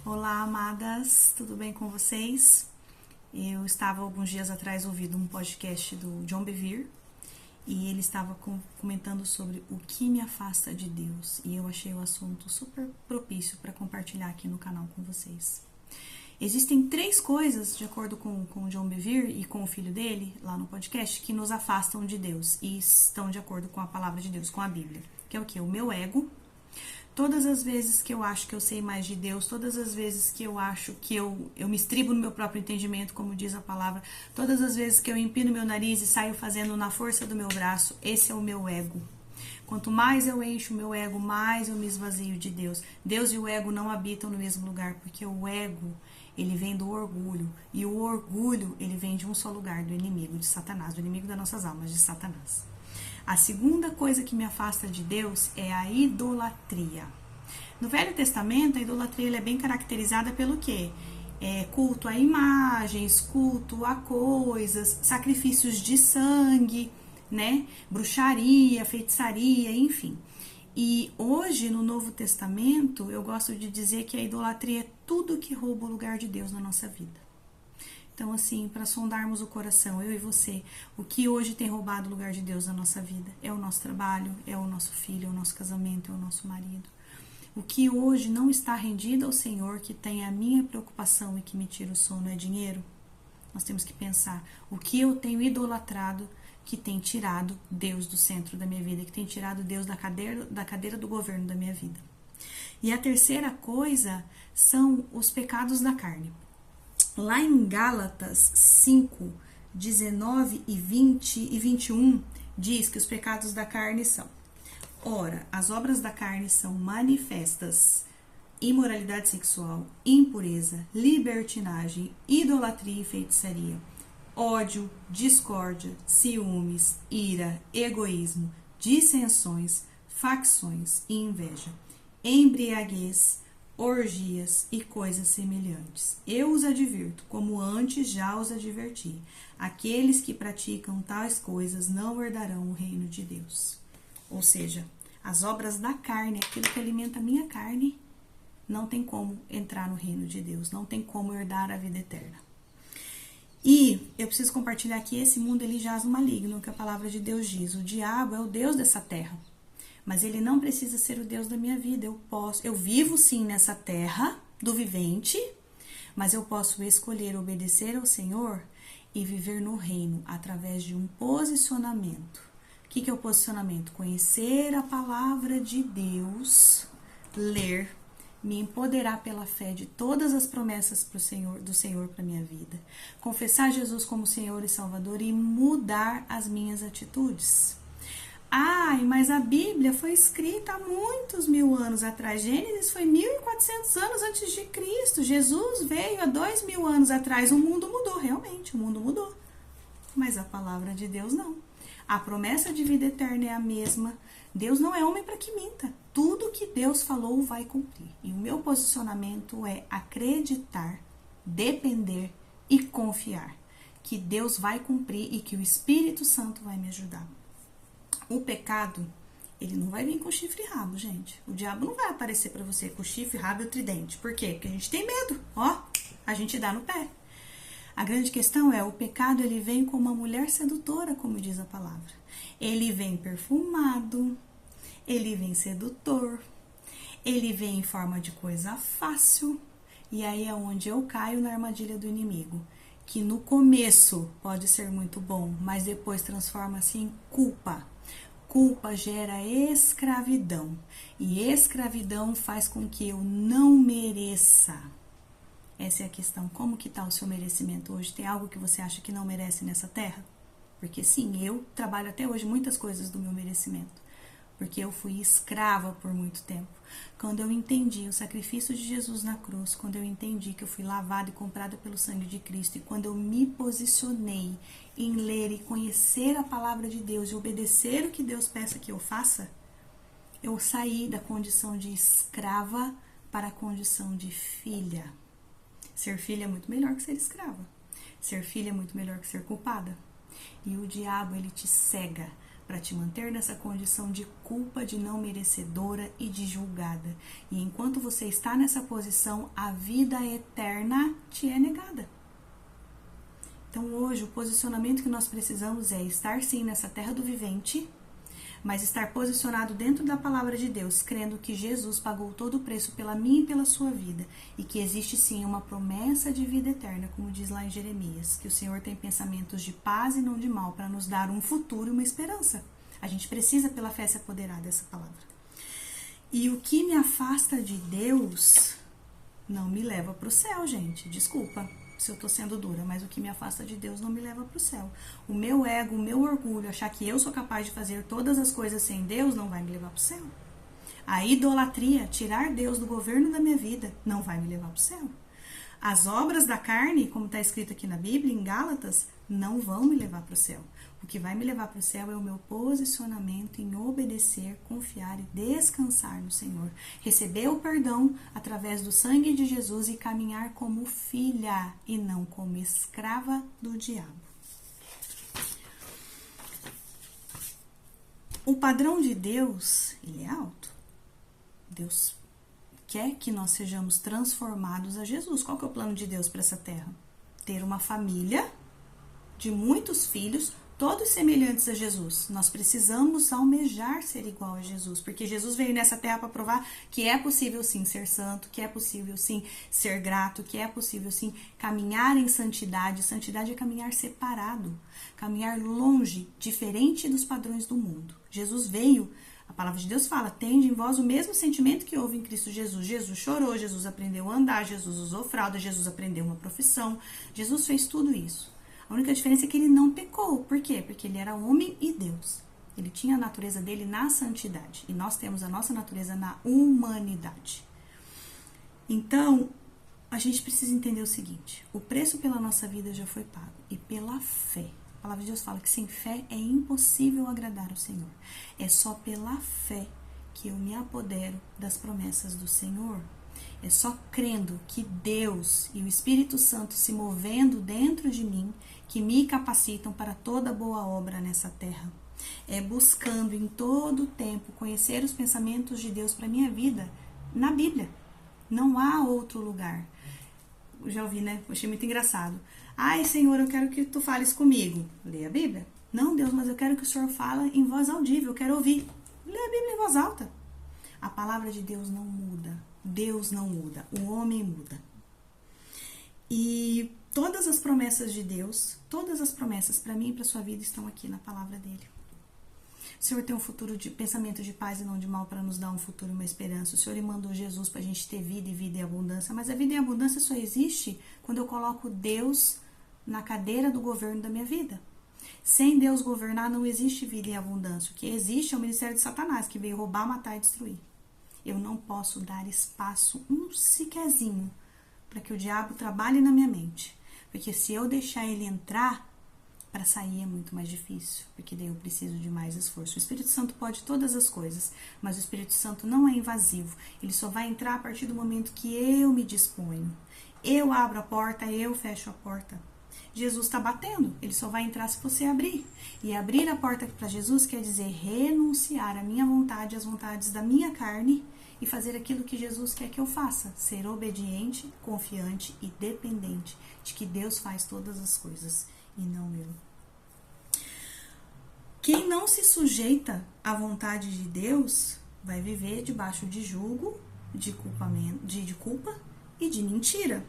Olá, amadas, tudo bem com vocês? Eu estava alguns dias atrás ouvindo um podcast do John Bevere e ele estava comentando sobre o que me afasta de Deus e eu achei o assunto super propício para compartilhar aqui no canal com vocês. Existem 3 coisas, de acordo com o John Bevere e com o filho dele, lá no podcast, que nos afastam de Deus e estão de acordo com a palavra de Deus, com a Bíblia. Que é o quê? O meu ego. Todas as vezes que eu acho que eu sei mais de Deus, todas as vezes que eu acho que eu me estribo no meu próprio entendimento, como diz a palavra, todas as vezes que eu empino meu nariz e saio fazendo na força do meu braço, esse é o meu ego. Quanto mais eu encho o meu ego, mais eu me esvazio de Deus. Deus e o ego não habitam no mesmo lugar, porque o ego, ele vem do orgulho. E o orgulho, ele vem de um só lugar, do inimigo, de Satanás, do inimigo das nossas almas, de Satanás. A segunda coisa que me afasta de Deus é a idolatria. No Velho Testamento, a idolatria é bem caracterizada pelo quê? Culto a imagens, culto a coisas, sacrifícios de sangue, né? Bruxaria, feitiçaria, enfim. E hoje, no Novo Testamento, eu gosto de dizer que a idolatria é tudo que rouba o lugar de Deus na nossa vida. Então, assim, para sondarmos o coração, eu e você, o que hoje tem roubado o lugar de Deus na nossa vida? É o nosso trabalho, é o nosso filho, é o nosso casamento, é o nosso marido. O que hoje não está rendido ao Senhor, que tem a minha preocupação e que me tira o sono, é dinheiro? Nós temos que pensar, o que eu tenho idolatrado que tem tirado Deus do centro da minha vida, que tem tirado Deus da cadeira do governo da minha vida. E a terceira coisa são os pecados da carne. Lá em Gálatas 5, 19 e 20 e 21, diz que os pecados da carne são: ora, as obras da carne são manifestas: imoralidade sexual, impureza, libertinagem, idolatria e feitiçaria, ódio, discórdia, ciúmes, ira, egoísmo, dissensões, facções e inveja, embriaguez, orgias e coisas semelhantes. Eu os advirto, como antes já os adverti. Aqueles que praticam tais coisas não herdarão o reino de Deus. Ou seja, as obras da carne, aquilo que alimenta a minha carne, não tem como entrar no reino de Deus, não tem como herdar a vida eterna. E eu preciso compartilhar que esse mundo ele jaz no maligno, que a palavra de Deus diz. O diabo é o Deus dessa terra. Mas ele não precisa ser o Deus da minha vida. Eu vivo sim nessa terra do vivente, mas eu posso escolher obedecer ao Senhor e viver no reino através de um posicionamento. O que é o posicionamento? Conhecer a palavra de Deus, ler, me empoderar pela fé de todas as promessas do Senhor para minha vida, confessar Jesus como Senhor e Salvador e mudar as minhas atitudes. Ai, mas a Bíblia foi escrita há muitos mil anos atrás. Gênesis foi 1400 anos antes de Cristo. Jesus veio há 2000 anos atrás. O mundo mudou, realmente, o mundo mudou. Mas a palavra de Deus não. A promessa de vida eterna é a mesma. Deus não é homem para que minta. Tudo que Deus falou vai cumprir. E o meu posicionamento é acreditar, depender e confiar que Deus vai cumprir e que o Espírito Santo vai me ajudar. O pecado, ele não vai vir com chifre e rabo, gente. O diabo não vai aparecer para você com chifre, rabo e o tridente. Por quê? Porque a gente tem medo. Ó, a gente dá no pé. A grande questão é, o pecado ele vem como uma mulher sedutora, como diz a palavra. Ele vem perfumado, ele vem sedutor, ele vem em forma de coisa fácil. E aí é onde eu caio na armadilha do inimigo. Que no começo pode ser muito bom, mas depois transforma-se em culpa. Culpa gera escravidão. E escravidão faz com que eu não mereça. Essa é a questão. Como que está o seu merecimento hoje? Tem algo que você acha que não merece nessa terra? Porque sim, eu trabalho até hoje muitas coisas do meu merecimento. Porque eu fui escrava por muito tempo. Quando eu entendi o sacrifício de Jesus na cruz, quando eu entendi que eu fui lavada e comprada pelo sangue de Cristo, e quando eu me posicionei em ler e conhecer a palavra de Deus e obedecer o que Deus peça que eu faça, eu saí da condição de escrava para a condição de filha. Ser filha é muito melhor que ser escrava. Ser filha é muito melhor que ser culpada. E o diabo, ele te cega para te manter nessa condição de culpa, de não merecedora e de julgada. E enquanto você está nessa posição, a vida eterna te é negada. Então hoje o posicionamento que nós precisamos é estar sim nessa terra do vivente, mas estar posicionado dentro da palavra de Deus, crendo que Jesus pagou todo o preço pela minha e pela sua vida, e que existe sim uma promessa de vida eterna, como diz lá em Jeremias, que o Senhor tem pensamentos de paz e não de mal, para nos dar um futuro e uma esperança. A gente precisa pela fé se apoderar dessa palavra. E o que me afasta de Deus não me leva para o céu, gente, desculpa se eu tô sendo dura, mas o que me afasta de Deus não me leva pro céu. O meu ego, o meu orgulho, achar que eu sou capaz de fazer todas as coisas sem Deus, não vai me levar pro céu. A idolatria, tirar Deus do governo da minha vida, não vai me levar pro céu. As obras da carne, como está escrito aqui na Bíblia, em Gálatas, não vão me levar pro céu. O que vai me levar para o céu é o meu posicionamento em obedecer, confiar e descansar no Senhor. Receber o perdão através do sangue de Jesus e caminhar como filha e não como escrava do diabo. O padrão de Deus, ele é alto. Deus quer que nós sejamos transformados a Jesus. Qual que é o plano de Deus para essa terra? Ter uma família de muitos filhos, todos semelhantes a Jesus. Nós precisamos almejar ser igual a Jesus, porque Jesus veio nessa terra para provar que é possível sim ser santo, que é possível sim ser grato, que é possível sim caminhar em santidade. Santidade é caminhar separado, caminhar longe, diferente dos padrões do mundo. Jesus veio, a palavra de Deus fala, tende em vós o mesmo sentimento que houve em Cristo Jesus. Jesus chorou, Jesus aprendeu a andar, Jesus usou fralda, Jesus aprendeu uma profissão, Jesus fez tudo isso. A única diferença é que ele não pecou. Por quê? Porque ele era homem e Deus. Ele tinha a natureza dele na santidade. E nós temos a nossa natureza na humanidade. Então, a gente precisa entender o seguinte. O preço pela nossa vida já foi pago. E pela fé. A palavra de Deus fala que sem fé é impossível agradar ao Senhor. É só pela fé que eu me apodero das promessas do Senhor. É só crendo que Deus e o Espírito Santo se movendo dentro de mim que me capacitam para toda boa obra nessa terra. É buscando em todo o tempo conhecer os pensamentos de Deus para a minha vida na Bíblia. Não há outro lugar. Eu já ouvi, né? Eu achei muito engraçado. Ai, Senhor, eu quero que tu fales comigo. Lê a Bíblia. Não, Deus, mas eu quero que o Senhor fale em voz audível. Eu quero ouvir. Lê a Bíblia em voz alta. A palavra de Deus não muda. Deus não muda. O homem muda. E todas as promessas de Deus, todas as promessas para mim e para sua vida estão aqui na palavra dele. O Senhor tem um futuro de pensamento de paz e não de mal para nos dar um futuro e uma esperança. O Senhor mandou Jesus para a gente ter vida e vida em abundância. Mas a vida em abundância só existe quando eu coloco Deus na cadeira do governo da minha vida. Sem Deus governar não existe vida em abundância. O que existe é o ministério de Satanás, que veio roubar, matar e destruir. Eu não posso dar espaço um sequerzinho para que o diabo trabalhe na minha mente. Porque se eu deixar ele entrar, para sair é muito mais difícil, porque daí eu preciso de mais esforço. O Espírito Santo pode todas as coisas, mas o Espírito Santo não é invasivo. Ele só vai entrar a partir do momento que eu me disponho. Eu abro a porta, eu fecho a porta. Jesus está batendo, ele só vai entrar se você abrir. E abrir a porta para Jesus quer dizer renunciar à minha vontade, às vontades da minha carne e fazer aquilo que Jesus quer que eu faça. Ser obediente, confiante e dependente de que Deus faz todas as coisas e não eu. Quem não se sujeita à vontade de Deus vai viver debaixo de julgo, de culpa e de mentira.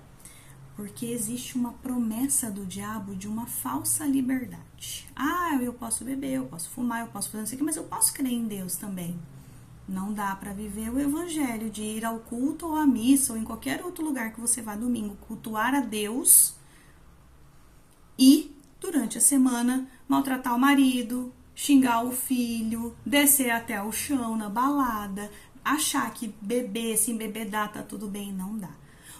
Porque existe uma promessa do diabo de uma falsa liberdade. Ah, eu posso beber, eu posso fumar, eu posso fazer isso aqui, mas eu posso crer em Deus também. Não dá para viver o evangelho de ir ao culto ou à missa ou em qualquer outro lugar que você vá domingo, cultuar a Deus e, durante a semana, maltratar o marido, xingar o filho, descer até o chão na balada, achar que beber, se embebedar, tá tudo bem. Não dá.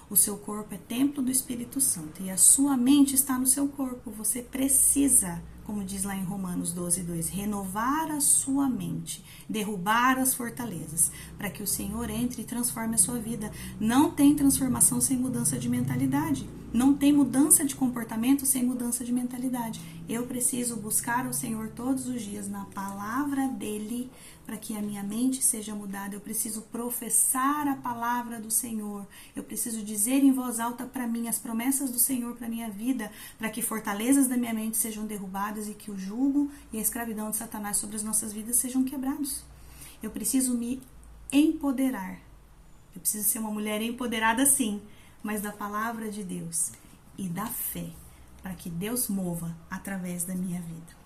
O seu corpo é templo do Espírito Santo e a sua mente está no seu corpo. Você precisa como diz lá em Romanos 12:2, renovar a sua mente, derrubar as fortalezas, para que o Senhor entre e transforme a sua vida. Não tem transformação sem mudança de mentalidade. Não tem mudança de comportamento sem mudança de mentalidade. Eu preciso buscar o Senhor todos os dias na palavra dele para que a minha mente seja mudada. Eu preciso professar a palavra do Senhor. Eu preciso dizer em voz alta para mim as promessas do Senhor para minha vida, para que fortalezas da minha mente sejam derrubadas e que o jugo e a escravidão de Satanás sobre as nossas vidas sejam quebrados. Eu preciso me empoderar. Eu preciso ser uma mulher empoderada, sim, mas da palavra de Deus e da fé, para que Deus mova através da minha vida.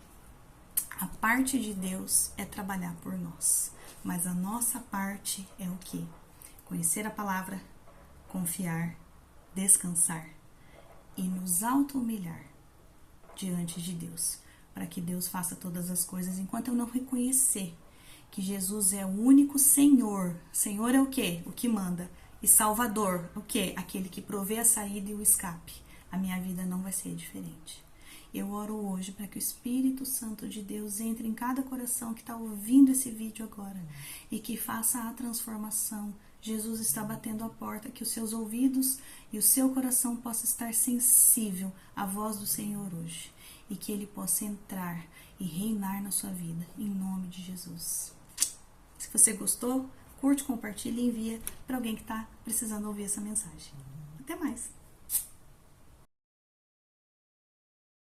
A parte de Deus é trabalhar por nós, mas a nossa parte é o quê? Conhecer a palavra, confiar, descansar e nos auto-humilhar diante de Deus, para que Deus faça todas as coisas enquanto eu não reconhecer que Jesus é o único Senhor. Senhor é o quê? O que manda. E Salvador, o quê? Aquele que provê a saída e o escape. A minha vida não vai ser diferente. Eu oro hoje para que o Espírito Santo de Deus entre em cada coração que está ouvindo esse vídeo agora e que faça a transformação. Jesus está batendo a porta, que os seus ouvidos e o seu coração possa estar sensível à voz do Senhor hoje e que Ele possa entrar e reinar na sua vida, em nome de Jesus. Se você gostou, curte, compartilha e envia para alguém que está precisando ouvir essa mensagem. Até mais!